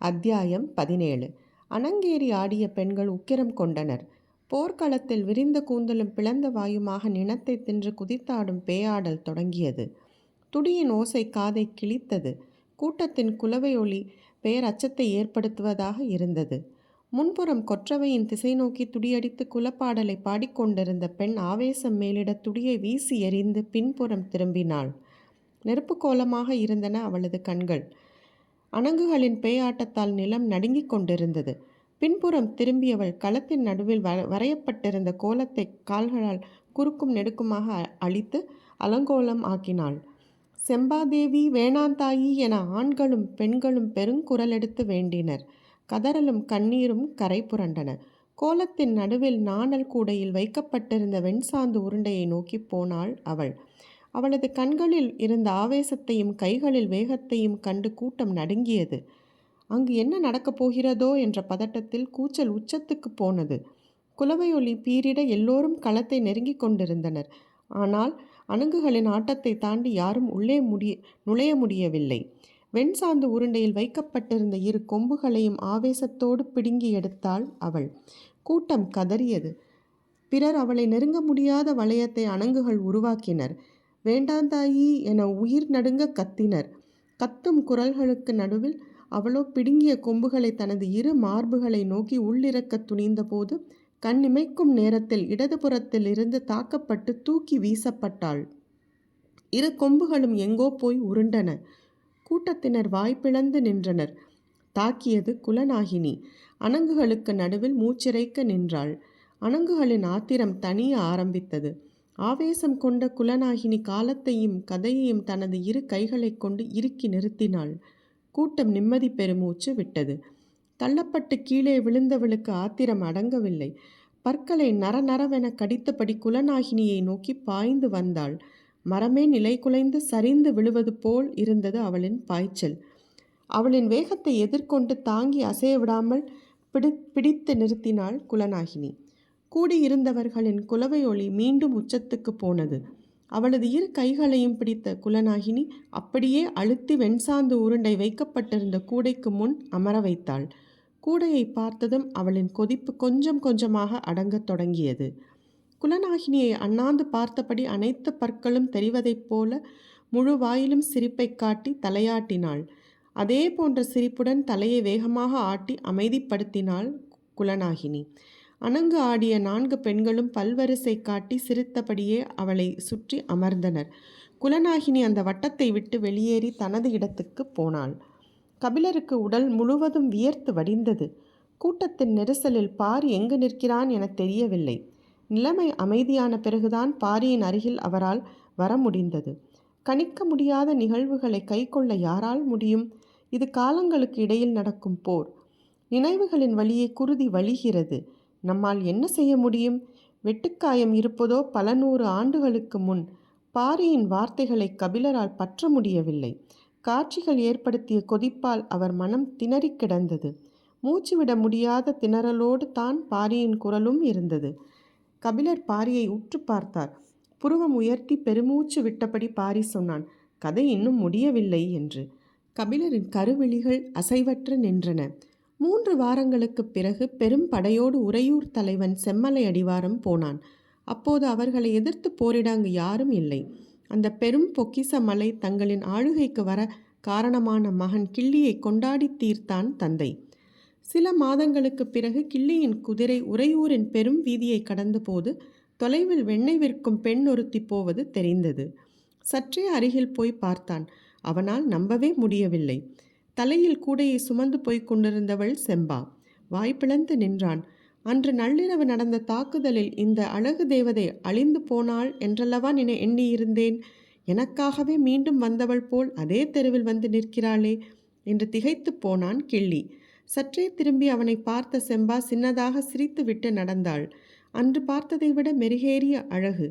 அத்தியாயம் 17. அணங்கேறி ஆடிய பெண்கள் உக்கிரம் கொண்டனர். போர்க்களத்தில் விரிந்த கூந்தலும் பிளந்த வாயுமாக நினத்தை தின்று குதித்தாடும் பேயாடல் தொடங்கியது. துடியின் ஓசை காதை கிழித்தது. கூட்டத்தின் குலவை ஒளி பேரச்சத்தை ஏற்படுத்துவதாக இருந்தது. முன்புறம் கொற்றவையின் திசை நோக்கி துடியடித்து குலப்பாடலை பாடிக்கொண்டிருந்த பெண் ஆவேசம் மேலிட துடியை வீசி எறிந்து பின்புறம் திரும்பினாள். நெருப்பு கோலமாக இருந்தன அவளது கண்கள். அணங்குகளின் பேயாட்டத்தால் நிலம் நடுங்கிக் கொண்டிருந்தது. பின்புறம் திரும்பியவள் களத்தின் நடுவில் வரையப்பட்டிருந்த கோலத்தை கால்களால் குறுக்கும் நெடுக்குமாக அழித்து அலங்கோலம் ஆக்கினாள். செம்பாதேவி, வேணாந்தாயி என ஆண்களும் பெண்களும் பெருங்குரலெடுத்து வேண்டினர். கதறலும் கண்ணீரும் கரை புரண்டன. கோலத்தின் நடுவில் நாணல் கூடையில் வைக்கப்பட்டிருந்த வெண்சாந்து உருண்டையை நோக்கி போனாள் அவள். அவளது கண்களில் இருந்த ஆவேசத்தையும் கைகளில் வேகத்தையும் கண்டு கூட்டம் நடுங்கியது. அங்கு என்ன நடக்கப் போகிறதோ என்ற பதட்டத்தில் கூச்சல் உச்சத்துக்கு போனது. குலவையொலி பீரிட எல்லோரும் களத்தை நெருங்கிக் கொண்டிருந்தனர். ஆனால் அணங்குகளின் ஆட்டத்தை தாண்டி யாரும் உள்ளே நுழைய முடியவில்லை. வெண்சாந்து உருண்டையில் வைக்கப்பட்டிருந்த இரு கொம்புகளையும் ஆவேசத்தோடு பிடுங்கி எடுத்தாள் அவள். கூட்டம் கதறியது. பிறர் அவளை நெருங்க முடியாத வளையத்தை அணங்குகள் உருவாக்கினர். வேண்டாந்தாயி என உயிர் நடுங்க கத்தினர். கத்தும் குரல்களுக்கு நடுவில் அவளோ பிடுங்கிய கொம்புகளை தனது இரு மார்புகளை நோக்கி உள்ளிறக்க துணிந்தபோது கண்ணிமைக்கும் நேரத்தில் இடதுபுறத்தில் இருந்து தாக்கப்பட்டு தூக்கி வீசப்பட்டாள். இரு கொம்புகளும் எங்கோ போய் உருண்டன. கூட்டத்தினர் வாய்ப்பிழந்து நின்றனர். தாக்கியது குலநாகினி. அணங்குகளுக்கு நடுவில் மூச்சிறைக்க நின்றாள். அணங்குகளின் ஆத்திரம் தனிய ஆரம்பித்தது. ஆவேசம் கொண்ட குலநாகினி காலத்தையும் கதையையும் தனது இரு கைகளை கொண்டு இறுக்கி நிறுத்தினாள். கூட்டம் நிம்மதி பெருமூச்சு விட்டது. தள்ளப்பட்டு கீழே விழுந்தவளுக்கு ஆத்திரம் அடங்கவில்லை. பற்களை நரநரவென கடித்தபடி குலநாகினியை நோக்கி பாய்ந்து வந்தாள். மரமே நிலை குலைந்து சரிந்து விழுவது போல் இருந்தது அவளின் பாய்ச்சல். அவளின் வேகத்தை எதிர்கொண்டு தாங்கி அசைய விடாமல் பிடித்து நிறுத்தினாள் குலநாகினி. கூடியிருந்தவர்களின் குலவை ஒளி மீண்டும் உச்சத்துக்கு போனது. அவளது இரு கைகளையும் பிடித்த குலநாகினி அப்படியே அழுத்தி வெண்சாந்து உருண்டை வைக்கப்பட்டிருந்த கூடைக்கு முன் அமர வைத்தாள். கூடையை பார்த்ததும் அவளின் கொதிப்பு கொஞ்சம் கொஞ்சமாக அடங்கத் தொடங்கியது. குலநாகினியை அண்ணாந்து பார்த்தபடி அனைத்து பற்களும் தெரிவதைப் போல முழு வாயிலும் சிரிப்பை காட்டி தலையாட்டினாள். அதே போன்ற சிரிப்புடன் தலையை வேகமாக ஆட்டி அமைதிப்படுத்தினாள் குலநாகினி. அணங்கு ஆடிய 4 பெண்களும் பல்வரிசை காட்டி சிரித்தபடியே அவளை சுற்றி அமர்ந்தனர். குலநாகினி அந்த வட்டத்தை விட்டு வெளியேறி தனது இடத்துக்கு போனாள். கபிலருக்கு உடல் முழுவதும் வியர்த்து வடிந்தது. கூட்டத்தின் நெரிசலில் பாரி எங்கு நிற்கிறான் என தெரியவில்லை. நிலைமை அமைதியான பிறகுதான் பாரியின் அருகில் அவரால் வர முடிந்தது. கணிக்க முடியாத நிகழ்வுகளை கைக்கொள்ள யாரால் முடியும்? இது காலங்களுக்கு இடையில் நடக்கும் போர். நினைவுகளின் வழியே குருதி வழிகிறது. நம்மால் என்ன செய்ய முடியும்? வெட்டுக்காயம் இருப்பதோ பல 100 ஆண்டுகளுக்கு முன். பாரியின் வார்த்தைகளை கபிலரால் பற்ற முடியவில்லை. காட்சிகள் ஏற்படுத்திய கொதிப்பால் அவர் மனம் திணறி கிடந்தது. மூச்சுவிட முடியாத திணறலோடு தான் பாரியின் குரலும் இருந்தது. கபிலர் பாரியை உற்று பார்த்தார். புருவம் உயர்த்தி பெருமூச்சு விட்டபடி பாரி சொன்னான், கதை இன்னும் முடியவில்லை என்று. கபிலரின் கருவிழிகள் அசைவற்று நின்றன. 3 வாரங்களுக்குப் பிறகு பெரும் படையோடு உறையூர் தலைவன் செம்மலை அடிவாரம் போனான். அப்போது அவர்களை எதிர்த்து போரிட அங்கு யாரும் இல்லை. அந்த பெரும் பொக்கிச மலை தங்களின் ஆளுகைக்கு வர காரணமான மகன் கிள்ளியை கொண்டாடி தீர்த்தான் தந்தை. சில மாதங்களுக்கு பிறகு கிள்ளியின் குதிரை உறையூரின் பெரும் வீதியை கடந்தபோது தொலைவில் வெண்ணெய் விற்கும் பெண் ஒருத்தி போவது தெரிந்தது. சற்றே அருகில் போய் பார்த்தான். அவனால் நம்பவே முடியவில்லை. தலையில் கூடையை சுமந்து போய்க் கொண்டிருந்தவள் செம்பா. வாய்ப்பிழந்து நின்றான். அன்று நள்ளிரவு நடந்த தாக்குதலில் இந்த அழகு தேவதை அழிந்து போனாள் என்றல்லவா எண்ணியிருந்தேன். எனக்காகவே மீண்டும் வந்தவள் போல் அதே தெருவில் வந்து நிற்கிறாளே என்று திகைத்து போனான் கிள்ளி. சற்றே திரும்பி அவனை பார்த்த செம்பா சின்னதாக சிரித்துவிட்டு நடந்தாள். அன்று பார்த்ததை விட மெருகேறிய அழகு.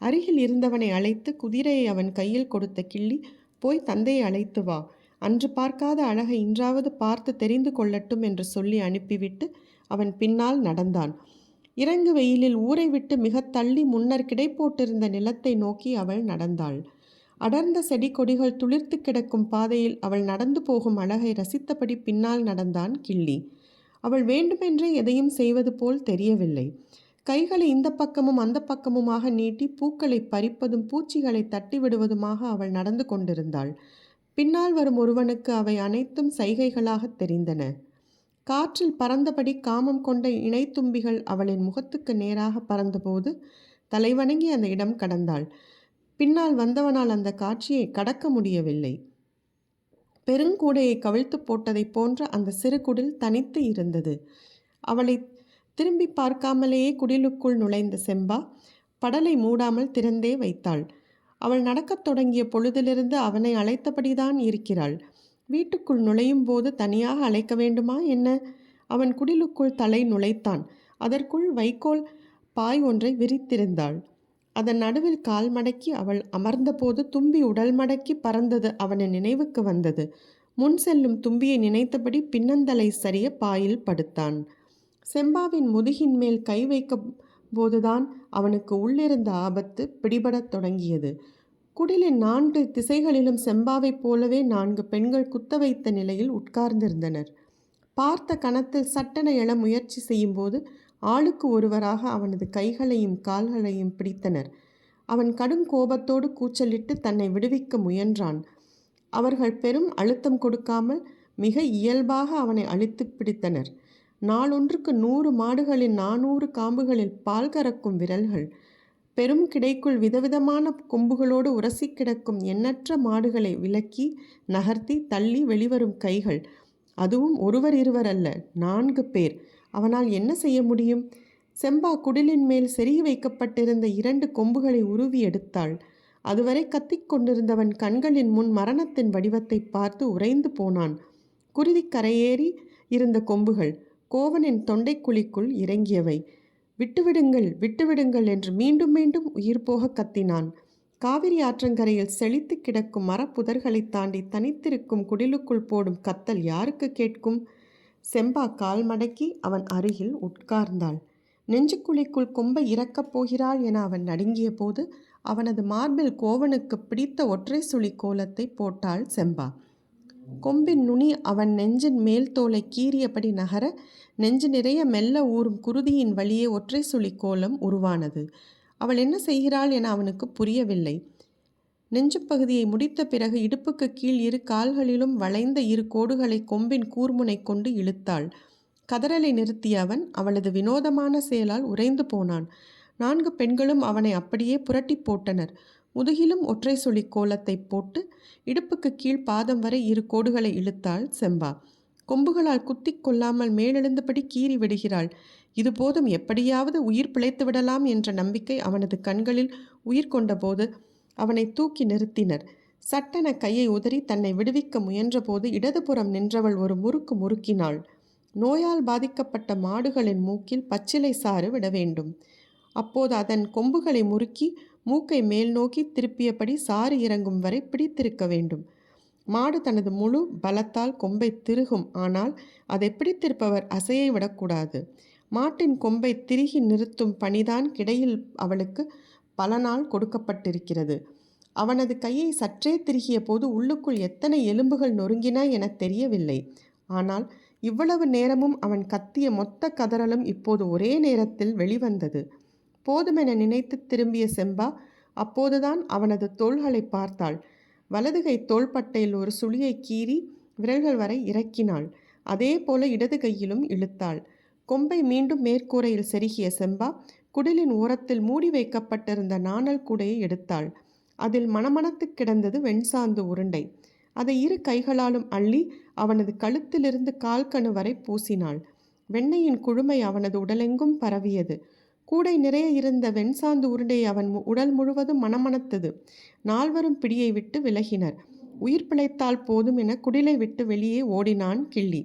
அருகில் இருந்தவனை அழைத்து குதிரையை அவன் கையில் கொடுத்த கிள்ளி, போய் தந்தையை அழைத்து வா, அன்று பார்க்காத அழகை இன்றாவது பார்த்து தெரிந்து கொள்ளட்டும் என்று சொல்லி அனுப்பிவிட்டு அவன் பின்னால் நடந்தான். இறங்கு வெயிலில் ஊரை விட்டு மிக தள்ளி முன்னர் கிடை போட்டிருந்த நிலத்தை நோக்கி அவள் நடந்தாள். அடர்ந்த செடி கொடிகள் துளிர்த்து கிடக்கும் பாதையில் அவள் நடந்து போகும் அழகை ரசித்தபடி பின்னால் நடந்தான் கிள்ளி. அவள் வேண்டுமென்றே எதையும் செய்வது போல் தெரியவில்லை. கைகளை இந்த பக்கமும் அந்த பக்கமுமாக நீட்டி பூக்களை பறிப்பதும் பூச்சிகளை தட்டிவிடுவதுமாக அவள் நடந்து கொண்டிருந்தாள். பின்னால் வரும் ஒருவனுக்கு அவை அனைத்தும் சைகைகளாக தெரிந்தன. காற்றில் பறந்தபடி காமம் கொண்ட இணைத்தும்பிகள் அவளின் முகத்துக்கு நேராக பறந்தபோது தலைவணங்கி அந்த இடம் கடந்தாள். பின்னால் வந்தவனால் அந்த காட்சியை கடக்க முடியவில்லை. பெருங்கூடையை கவிழ்த்து போட்டதைப் போன்ற அந்த சிறு குடில் தனித்து இருந்தது. அவளை திரும்பி பார்க்காமலேயே குடிலுக்குள் நுழைந்த செம்பா படலை மூடாமல் திறந்தே வைத்தாள். அவள் நடக்கத் தொடங்கிய பொழுதிலிருந்து அவனை அழைத்தபடிதான் இருக்கிறாள். வீட்டுக்குள் நுழையும் போது தனியாக அழைக்க வேண்டுமா என்ன? அவன் குடிலுக்குள் தலை நுழைத்தான். அதற்குள் வைக்கோல் பாய் ஒன்றை விரித்திருந்தாள். அதன் நடுவில் கால் மடக்கி அவள் அமர்ந்தபோது தும்பி உடல் மடக்கி பறந்தது அவனின் நினைவுக்கு வந்தது. முன் செல்லும் தும்பியை நினைத்தபடி பின்னந்தலை சரிய பாயில் படுத்தான். செம்பாவின் முதுகின் மேல் கை வைக்க போதுதான் அவனுக்கு உள்ளிருந்த ஆபத்து பிடிபடத் தொடங்கியது. குடிலின் 4 திசைகளிலும் செம்பாவைப் போலவே 4 பெண்கள் குத்த வைத்த நிலையில் உட்கார்ந்திருந்தனர். பார்த்த கணத்தில் சட்டென எழ முயற்சி செய்யும்போது ஆளுக்கு ஒருவராக அவனது கைகளையும் கால்களையும் பிடித்தனர். அவன் கடும் கோபத்தோடு கூச்சலிட்டு தன்னை விடுவிக்க முயன்றான். அவர்கள் பெரும் அழுத்தம் கொடுக்காமல் மிக இயல்பாக அவனை அழித்து பிடித்தனர். நாளொன்றுக்கு 100 மாடுகளின் 400 காம்புகளில் பால் கறக்கும் விரல்கள், பெரும் கிடைக்குள் விதவிதமான கொம்புகளோடு உரசி கிடக்கும் எண்ணற்ற மாடுகளை விலக்கி நகர்த்தி தள்ளி வெளிவரும் கைகள், அதுவும் ஒருவர் இருவர் அல்ல, 4 பேர். அவனால் என்ன செய்ய முடியும்? செம்பா குடிலின் மேல் செருகி வைக்கப்பட்டிருந்த 2 கொம்புகளை உருவி எடுத்தாள். அதுவரை கத்திக்கொண்டிருந்தவன் கண்களின் முன் மரணத்தின் வடிவத்தை பார்த்து உறைந்து போனான். குருதி கரையேறி இருந்த கொம்புகள் கோவனின் தொண்டைக்குழிக்குள் இறங்கியவை. விட்டுவிடுங்கள், விட்டுவிடுங்கள் என்று மீண்டும் மீண்டும் உயிர் போக கத்தினான். காவிரி ஆற்றங்கரையில் செழித்து கிடக்கும் மரப்புதர்களை தாண்டி தனித்திருக்கும் குடிலுக்குள் போடும் கத்தல் யாருக்கு கேட்கும்? செம்பா கால் மடக்கி அவன் அருகில் உட்கார்ந்தாள். நெஞ்சுக்குழிக்குள் கொம்பை இறக்கப் போகிறாள் என அவன் நடுங்கிய போது அவனது மார்பில் கோவனுக்கு பிடித்த ஒற்றை சுழி கோலத்தை போட்டாள் செம்பா. கொம்பின் நுனி அவன் நெஞ்சின் மேல் தோலை கீறியபடி நகர நெஞ்சு நிறைய மெல்ல ஊறும் குருதியின் வழியே ஒற்றை சுழி கோலம் உருவானது. அவள் என்ன செய்கிறாள் என அவனுக்கு புரியவில்லை. நெஞ்சு பகுதியை முடித்த பிறகு இடுப்புக்கு கீழ் 2 கால்களிலும் வளைந்த 2 கோடுகளை கொம்பின் கூர்முனை கொண்டு இழுத்தாள். கதறலை நிறுத்திய அவன் அவளது வினோதமான செயலால் உறைந்து போனான். 4 பெண்களும் அவனை அப்படியே புரட்டி போட்டனர். முதுகிலும் ஒற்றை சுழி கோலத்தை போட்டு இடுப்புக்கு கீழ் பாதம் வரை 2 கோடுகளை இழுத்தாள் செம்பா. கொம்புகளால் குத்தி கொள்ளாமல் மேலெழுந்தபடி கீறி விடுகிறாள். இது போதும், எப்படியாவது உயிர் பிழைத்து விடலாம் என்ற நம்பிக்கை அவனது கண்களில் உயிர் கொண்டபோது அவனை தூக்கி நிறுத்தினர். சட்டென கையை உதறி தன்னை விடுவிக்க முயன்றபோது இடதுபுறம் நின்றவள் ஒரு முறுக்கு முறுக்கினாள். நோயால் பாதிக்கப்பட்ட மாடுகளின் மூக்கில் பச்சிலை சாறு விட வேண்டும். அப்போது அதன் கொம்புகளை முறுக்கி மூக்கை மேல் நோக்கி திருப்பியபடி சாறு இறங்கும் வரை பிடித்திருக்க வேண்டும். மாடு தனது முழு பலத்தால் கொம்பை திருகும், ஆனால் அதை பிடித்திருப்பவர் அசையை விடக்கூடாது. மாட்டின் கொம்பை திருகி நிறுத்தும் பணிதான் கிடையில் அவளுக்கு பல நாள் கொடுக்கப்பட்டிருக்கிறது. அவனது கையை சற்றே திருகிய போது உள்ளுக்குள் எத்தனை எலும்புகள் நொறுங்கின என தெரியவில்லை. ஆனால் இவ்வளவு நேரமும் அவன் கத்திய மொத்த கதறலும் இப்போது ஒரே நேரத்தில் வெளிவந்தது. போதுமென நினைத்து திரும்பிய செம்பா அப்போதுதான் அவனது தோள்களை பார்த்தாள். வலதுகை தோள்பட்டையில் ஒரு சுழியை கீறி விரல்கள் வரை இறக்கினாள். அதே போல இடது கையிலும் இழுத்தாள். கொம்பை மீண்டும் மேற்கூரையில் செருகிய செம்பா குடிலின் ஓரத்தில் மூடி வைக்கப்பட்டிருந்த நாணல் கூடையை எடுத்தாள். அதில் மணமணத்து கிடந்தது வெண்சாந்து உருண்டை. அதை 2 கைகளாலும் அள்ளி அவனது கழுத்திலிருந்து கால்கணு வரை பூசினாள். வெண்ணெயின் குழுமை அவனது உடலெங்கும் பரவியது. கூடை நிறைய இருந்த வெண்சாந்து உருண்டை அவன் உடல் முழுவதும் மணமணத்தது. 4வரும் பிடியை விட்டு விலகினர். உயிர் பிழைத்தால் போதும் என குடிலை விட்டு வெளியே ஓடினான் கிள்ளி.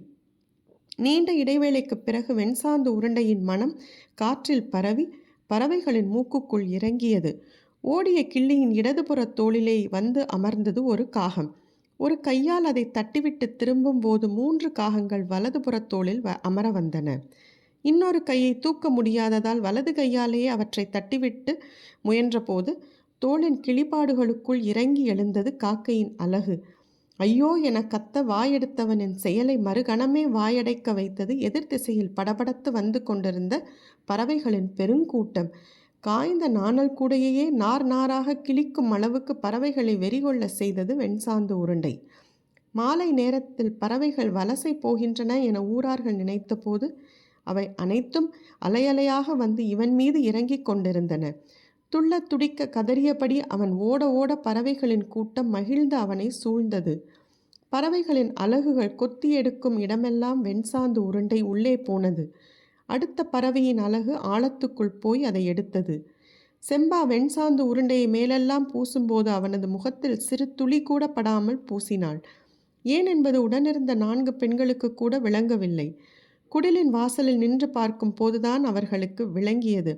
நீண்ட இடைவேளைக்கு பிறகு வெண்சாந்து உருண்டையின் மனம் காற்றில் பரவி பறவைகளின் மூக்குக்குள் இறங்கியது. ஓடிய கிள்ளியின் இடதுபுற தோளிலே வந்து அமர்ந்தது ஒரு காகம். ஒரு கையால் அதை தட்டிவிட்டு திரும்பும் போது 3 காகங்கள் வலதுபுற தோளில் அமர வந்தன. இன்னொரு கையை தூக்க முடியாததால் வலது கையாலேயே அவற்றை தட்டிவிட்டு முயன்றபோது தோளின் கிளிபாடுகளுக்குள் இறங்கி எழுந்தது காக்கையின் அலகு. ஐயோ என கத்த வாயெடுத்தவனின் செயலை மறுகணமே வாயடைக்க வைத்தது எதிர் திசையில் படபடத்து வந்து கொண்டிருந்த பறவைகளின் பெருங்கூட்டம். காய்ந்த நாணல் கூடையே நார் நாராக கிழிக்கும் அளவுக்கு பறவைகளை வெறிகொள்ள செய்தது வெண்சாந்து உருண்டை. மாலை நேரத்தில் பறவைகள் வலசை போகின்றன என ஊரார்கள் நினைத்தபோது அவை அனைத்தும் அலையலையாக வந்து இவன் மீது இறங்கிக் கொண்டிருந்தன. துள்ள துடிக்க கதறியபடி அவன் ஓட ஓட பறவைகளின் கூட்டம் மகிழ்ந்து அவனை சூழ்ந்தது. பறவைகளின் அலகுகள் கொத்தி எடுக்கும் இடமெல்லாம் வெண்சாந்து உருண்டை உள்ளே போனது. அடுத்த பறவையின் அலகு ஆழத்துக்குள் போய் அதை எடுத்தது. செம்பா வெண்சாந்து உருண்டையை மேலெல்லாம் பூசும்போது அவனது முகத்தில் சிறு துளி கூட படாமல் பூசினாள். ஏன் என்பது உடனிருந்த 4 பெண்களுக்கு கூட விளங்கவில்லை. குடிலின் வாசலில் நின்று பார்க்கும் போதுதான் அவர்களுக்கு விளங்கியது.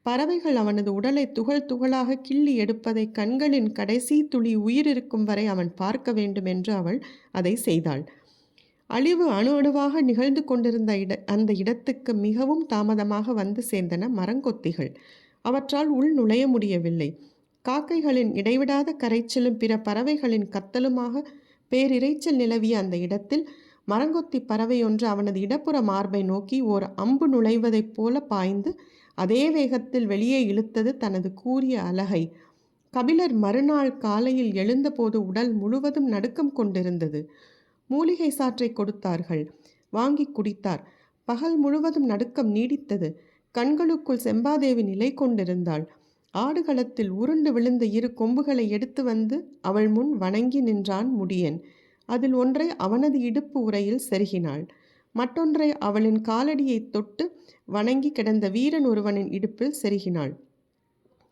பறவைகள் அவனது உடலை துகள் துகளாக கிள்ளி எடுப்பதை கண்களின் கடைசி துளி உயிர் இருக்கும் வரை அவன் பார்க்க வேண்டும் என்று அவள் அதை செய்தாள். அழிவு அணு அணுவாக நிகழ்ந்து கொண்டிருந்த அந்த இடத்துக்கு மிகவும் தாமதமாக வந்து சேர்ந்தன மரங்கொத்திகள். அவற்றால் உள் நுழைய முடியவில்லை. காக்கைகளின் இடைவிடாத கரைச்சலும் பிற பறவைகளின் கத்தலுமாக பேரிரைச்சல் நிலவிய அந்த இடத்தில் மரங்கொத்தி பறவையொன்று அவனது இடப்புற மார்பை நோக்கி ஓர் அம்பு நுழைவதைப் போல பாய்ந்து அதே வேகத்தில் வெளியே இழுத்தது தனது கூரிய அலகை. கபிலர் மறுநாள் காலையில் எழுந்தபோது உடல் முழுவதும் நடுக்கம் கொண்டிருந்தது. மூலிகை சாற்றை கொடுத்தார்கள். வாங்கி குடித்தார். பகல் முழுவதும் நடுக்கம் நீடித்தது. கண்களுக்குள் செம்பாதேவி நிலை கொண்டிருந்தாள். ஆடுகளத்தில் உருண்டு விழுந்த 2 கொம்புகளை எடுத்து வந்து அவள் முன் வணங்கி நின்றான் முடியன். அதில் ஒன்றை அவனது இடுப்பு உறையில் செருகினாள். மற்றொன்றை அவளின் காலடியை தொட்டு வணங்கி கிடந்த வீரன் ஒருவனின் இடுப்பில் செருகினாள்.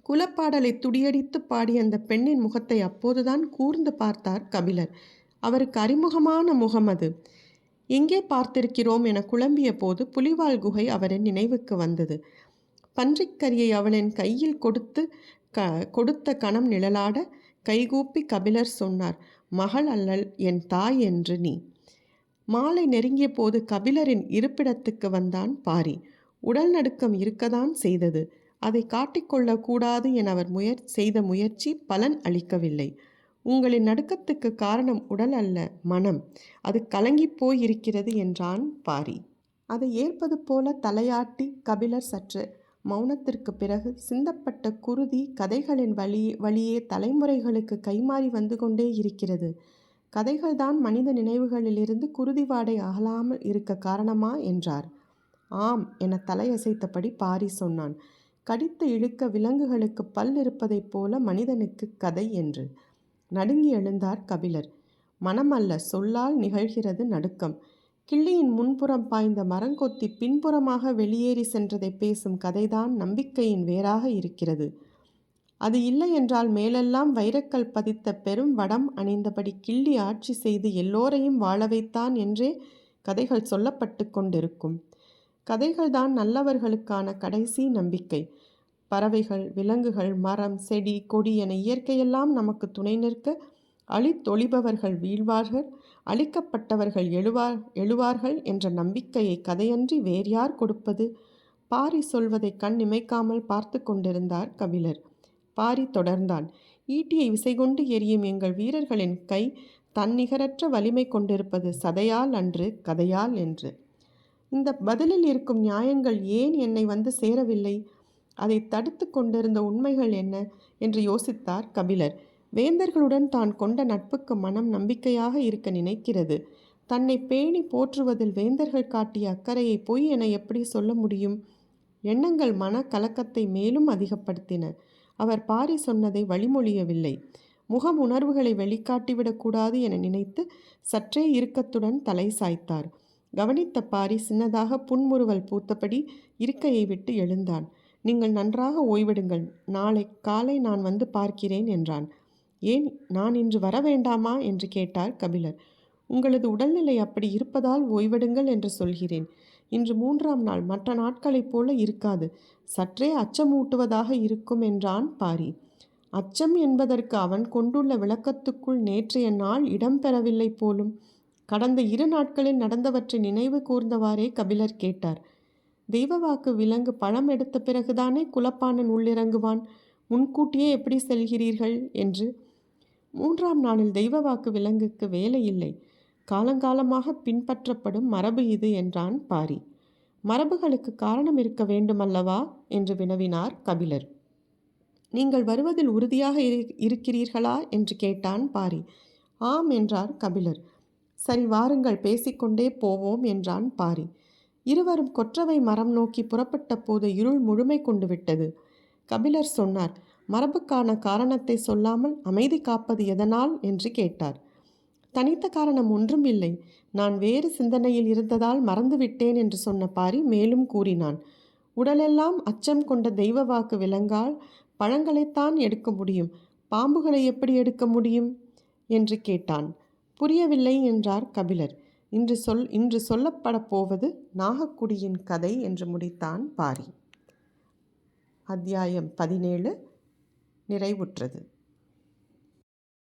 குலப்பாடலை துடியடித்து பாடிய அந்த பெண்ணின் முகத்தை அப்போதுதான் கூர்ந்து பார்த்தார் கபிலர். அவருக்கு அறிமுகமான முகம் அது. எங்கே பார்த்திருக்கிறோம் என குழம்பிய போது புலிவால் குகை அவரின் நினைவுக்கு வந்தது. பன்றிக்கரியை அவளின் கையில் கொடுத்த கணம் நிழலாட கைகூப்பி கபிலர் சொன்னார், மகள் அல்லல் என் தாய் என்று நீ. மாலை நெருங்கிய போது கபிலரின் இருப்பிடத்துக்கு வந்தான் பாரி. உடல் நடுக்கம் இருக்கத்தான் செய்தது. அதை காட்டிக்கொள்ளக்கூடாது என அவர் செய்த முயற்சி பலன் அளிக்கவில்லை. உங்களின் நடுக்கத்துக்கு காரணம் உடல் அல்ல, மனம். அது கலங்கி போயிருக்கிறது என்றான் பாரி. அதை ஏற்பது போல தலையாட்டி கபிலர் சற்று மௌனத்திற்கு பிறகு, சிந்தப்பட்ட குருதி கதைகளின் வழியே தலைமுறைகளுக்கு கைமாறி வந்து கொண்டே இருக்கிறது. கதைகள்தான் மனித நினைவுகளிலிருந்து குருதி வாடை அகலாமல் இருக்க காரணமா என்றார். ஆம் என தலையசைத்தபடி பாரி சொன்னான். கடித்து இழுக்க விலங்குகளுக்கு பல் இருப்பதைப் போல மனிதனுக்கு கதை என்று. நடுங்கி எழுந்தார் கபிலர். மனமல்ல, சொல்லால் நிகழ்கிறது நடுக்கம். கிள்ளியின் முன்புறம் பாய்ந்த மரங்கொத்தி பின்புறமாக வெளியேறி சென்றதை பேசும் கதைதான் நம்பிக்கையின் வேறாக இருக்கிறது. அது இல்லை என்றால் மேலெல்லாம் வைரக்கல் பதித்த பெரும் வடம் அணிந்தபடி கிள்ளி ஆட்சி செய்து எல்லோரையும் வாழ வைத்தான் என்றே கதைகள் சொல்லப்பட்டு கொண்டிருக்கும். கதைகள்தான் நல்லவர்களுக்கான கடைசி நம்பிக்கை. பறவைகள், விலங்குகள், மரம், செடி, கொடி என இயற்கையெல்லாம் நமக்கு துணை நிற்க அழித்தொழிபவர்கள் வீழ்வார்கள், அழிக்கப்பட்டவர்கள் எழுவார்கள் என்ற நம்பிக்கையை கதையன்றி வேறு யார் கொடுப்பது? பாரி சொல்வதை கண் இமைக்காமல் பார்த்து கொண்டிருந்தார் கபிலர். பாரி தொடர்ந்தான். ஈட்டியை விசைகொண்டு எரியும் எங்கள் வீரர்களின் கை தன்னிகரற்ற வலிமை கொண்டிருப்பது சதையால் அன்று கதையால் என்று. இந்த பதிலில் இருக்கும் நியாயங்கள் ஏன் என்னை வந்து சேரவில்லை? அதை தடுத்து கொண்டிருந்த உண்மைகள் என்ன என்று யோசித்தார் கபிலர். வேந்தர்களுடன் தான் கொண்ட நட்புக்கு மனம் நம்பிக்கையாக இருக்க நினைக்கிறது. தன்னை பேணி போற்றுவதில் வேந்தர்கள் காட்டிய அக்கறையை பொய் என எப்படி சொல்ல முடியும்? எண்ணங்கள் மன கலக்கத்தை மேலும் அதிகப்படுத்தின. அவர் பாரி சொன்னதை வழிமொழியவில்லை. முகம் உணர்வுகளை வெளிக்காட்டிவிடக்கூடாது என நினைத்து சற்றே இறுக்கத்துடன் தலை சாய்த்தார். கவனித்த பாரி சின்னதாக புன்முறுவல் பூத்தபடி இருக்கையை விட்டு எழுந்தான். நீங்கள் நன்றாக ஓய்வெடுங்கள், நாளை காலை நான் வந்து பார்க்கிறேன் என்றான். ஏன், நான் இன்று வர வேண்டாமா என்று கேட்டார் கபிலர். உங்களது உடல்நிலை அப்படி இருப்பதால் ஓய்வெடுங்கள் என்று சொல்கிறேன். இன்று 3ஆம் நாள், மற்ற நாட்களைப் போல இருக்காது. சற்றே அச்சமூட்டுவதாக இருக்கும் என்றான் பாரி. அச்சம் என்பதற்கு அவன் கொண்டுள்ள விளக்கத்துக்குள் நேற்றைய நாள் இடம்பெறவில்லை போலும். கடந்த 2 நாட்களில் நடந்தவற்றை நினைவு கூர்ந்தவாறே கபிலர் கேட்டார். தெய்வவாக்கு விலங்கு பழம் எடுத்த பிறகுதானே குலப்பாணன் உள்ளிறங்குவான். முன்கூட்டியே எப்படி செல்கிறீர்கள் என்று. 3ஆம் நாளில் தெய்வ வாக்கு விலங்குக்கு வேலை இல்லை. காலங்காலமாக பின்பற்றப்படும் மரபு இது என்றான் பாரி. மரபுகளுக்கு காரணம் இருக்க வேண்டுமல்லவா என்று வினவினார் கபிலர். நீங்கள் வருவதில் உறுதியாக இருக்கிறீர்களா என்று கேட்டான் பாரி. ஆம் என்றார் கபிலர். சரி, வாருங்கள், பேசிக்கொண்டே போவோம் என்றான் பாரி. இருவரும் கொற்றவை மரம் நோக்கி புறப்பட்ட போது இருள் முழுமை கொண்டு விட்டது. கபிலர் சொன்னார், மரபுக்கான காரணத்தை சொல்லாமல் அமைதி காப்பது எதனால் என்று கேட்டார். தனித்த காரணம் ஒன்றும் இல்லை. நான் வேறு சிந்தனையில் இருந்ததால் மறந்துவிட்டேன் என்று சொன்ன பாரி மேலும் கூறினான். உடலெல்லாம் அச்சம் கொண்ட தெய்வ வாக்கு விலங்கால் பழங்களைத்தான் எடுக்க முடியும், பாம்புகளை எப்படி எடுக்க முடியும் என்று கேட்டான். புரியவில்லை என்றார் கபிலர். இன்று சொல்லப்பட போவது நாகக்குடியின் கதை என்று முடித்தான் பாரி. அத்தியாயம் 17 நிறைவுற்றது.